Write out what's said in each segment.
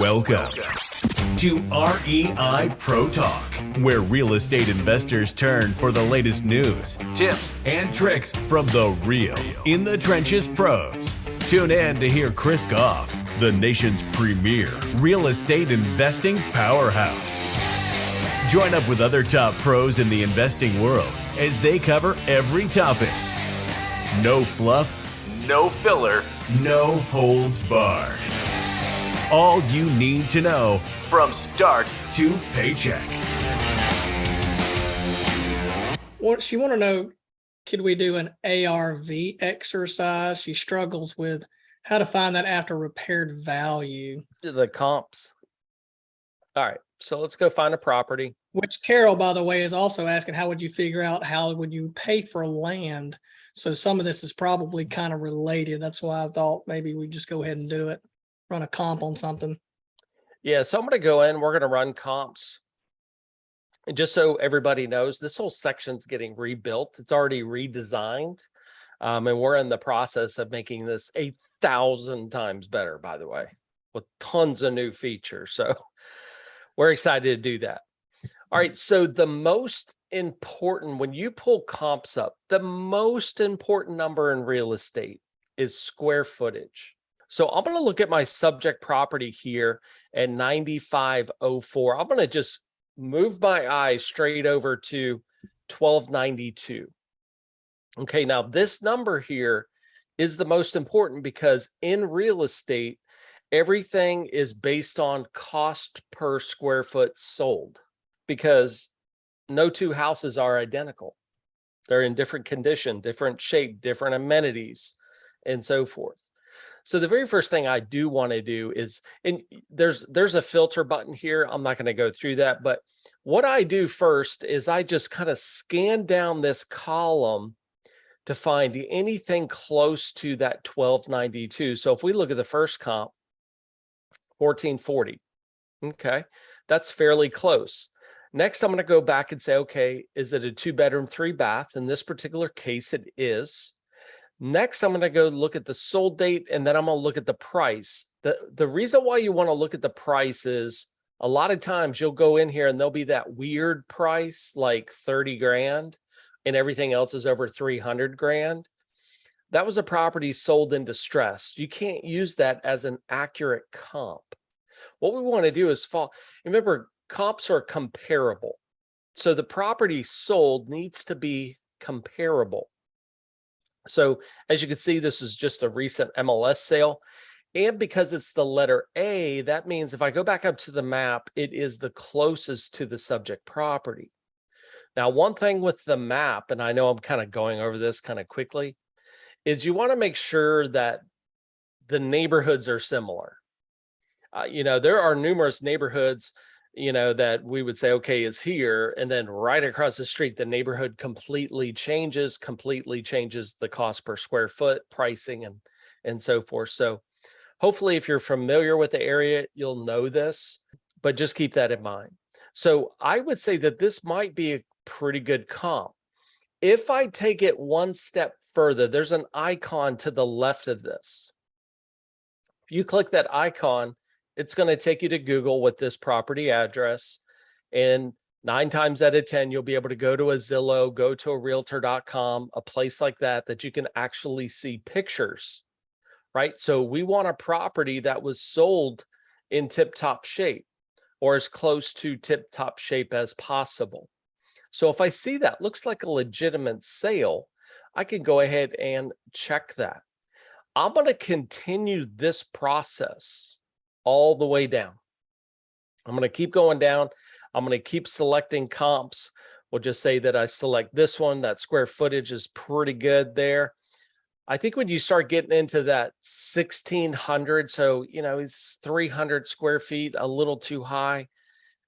Welcome to REI Pro Talk, where real estate investors turn for the latest news, tips, and tricks from the real in the trenches pros. Tune in to hear Chris Goff, the nation's premier real estate investing powerhouse. Join up with other top pros in the investing world as they cover every topic. No fluff, no filler, no holds barred. All you need to know from start to paycheck. What she want to know, could we do an ARV exercise? She struggles with how to find that after repaired value. The comps. All right, so let's go find a property. Which Carol, by the way, is also asking, how would you figure out how would you pay for land? So some of this is probably kind of related. That's why I thought maybe we just go ahead and do it. Run a comp on something. Yeah, so I'm going to go in. We're going to run comps. And just so everybody knows, this whole section's getting rebuilt. It's already redesigned. And we're in the process of making this 1,000 times better, by the way, with tons of new features. So we're excited to do that. All right, so the most important, when you pull comps up, the most important number in real estate is square footage. So I'm going to look at my subject property here at 9504. I'm going to just move my eyes straight over to 1292. Okay, now this number here is the most important because in real estate, everything is based on cost per square foot sold because no two houses are identical. They're in different condition, different shape, different amenities, and so forth. So the very first thing I do want to do is, and there's a filter button here. I'm not going to go through that, but what I do first is I just kind of scan down this column to find anything close to that 1292. So if we look at the first comp, 1440, okay, that's fairly close. Next, I'm going to go back and say, okay, is it a 2-bedroom, 3-bath? In this particular case, it is. Next, I'm going to go look at the sold date, and then I'm going to look at the price. The reason why you want to look at the price is a lot of times you'll go in here and there'll be that weird price, like 30 grand, and everything else is over 300 grand. That was a property sold in distress. You can't use that as an accurate comp. What we want to do is remember, comps are comparable. So the property sold needs to be comparable. So as you can see, this is just a recent MLS sale. And because it's the letter A, that means if I go back up to the map, it is the closest to the subject property. Now, one thing with the map, and I know I'm kind of going over this kind of quickly, is you want to make sure that the neighborhoods are similar. There are numerous neighborhoods that we would say, okay, is here. And then right across the street, the neighborhood completely changes the cost per square foot, pricing, and so forth. So hopefully if you're familiar with the area, you'll know this, but just keep that in mind. So I would say that this might be a pretty good comp. If I take it one step further, there's an icon to the left of this. If you click that icon, it's going to take you to Google with this property address. And 9 times out of 10, you'll be able to go to a Zillow, go to a realtor.com, a place like that you can actually see pictures, right? So we want a property that was sold in tip-top shape or as close to tip-top shape as possible. So if I see that looks like a legitimate sale, I can go ahead and check that. I'm going to continue this process all the way down. I'm going to keep going down. I'm going to keep selecting comps. We'll just say that I select this one. That square footage is pretty good there. I think when you start getting into that 1,600, so, it's 300 square feet, a little too high.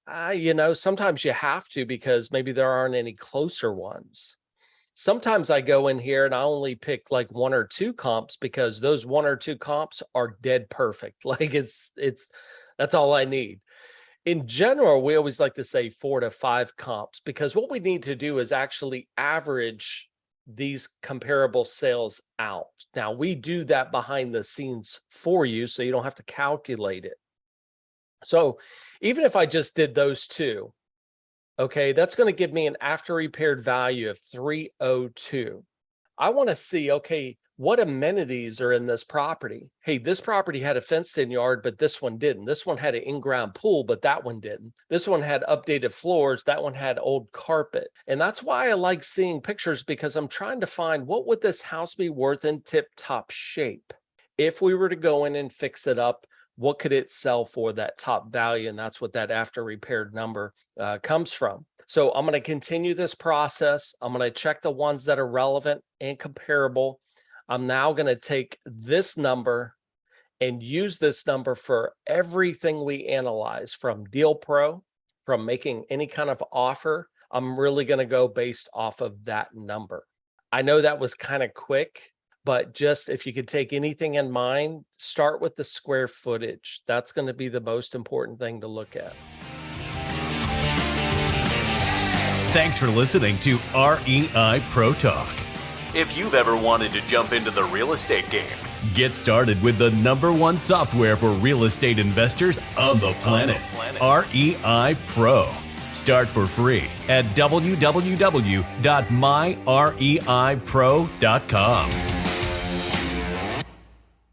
Sometimes you have to because maybe there aren't any closer ones. Sometimes I go in here and I only pick like 1 or 2 comps because those 1 or 2 comps are dead perfect. Like that's all I need. In general, we always like to say 4 to 5 comps because what we need to do is actually average these comparable sales out. Now we do that behind the scenes for you, so you don't have to calculate it. So even if I just did those two, okay, that's going to give me an after repaired value of 302. I want to see, okay, what amenities are in this property? Hey, this property had a fenced in yard, but this one didn't. This one had an in-ground pool, but that one didn't. This one had updated floors. That one had old carpet. And that's why I like seeing pictures, because I'm trying to find what would this house be worth in tip-top shape. If we were to go in and fix it up, what could it sell for that top value? And that's what that after repaired number comes from. So I'm going to continue this process. I'm going to check the ones that are relevant and comparable. I'm now going to take this number and use this number for everything we analyze, from Deal Pro, from making any kind of offer. I'm really going to go based off of that number. I know that was kind of quick, but just if you could take anything in mind, start with the square footage. That's going to be the most important thing to look at. Thanks for listening to REI Pro Talk. If you've ever wanted to jump into the real estate game, get started with the #1 software for real estate investors on the planet, REI Pro. Start for free at www.myreipro.com.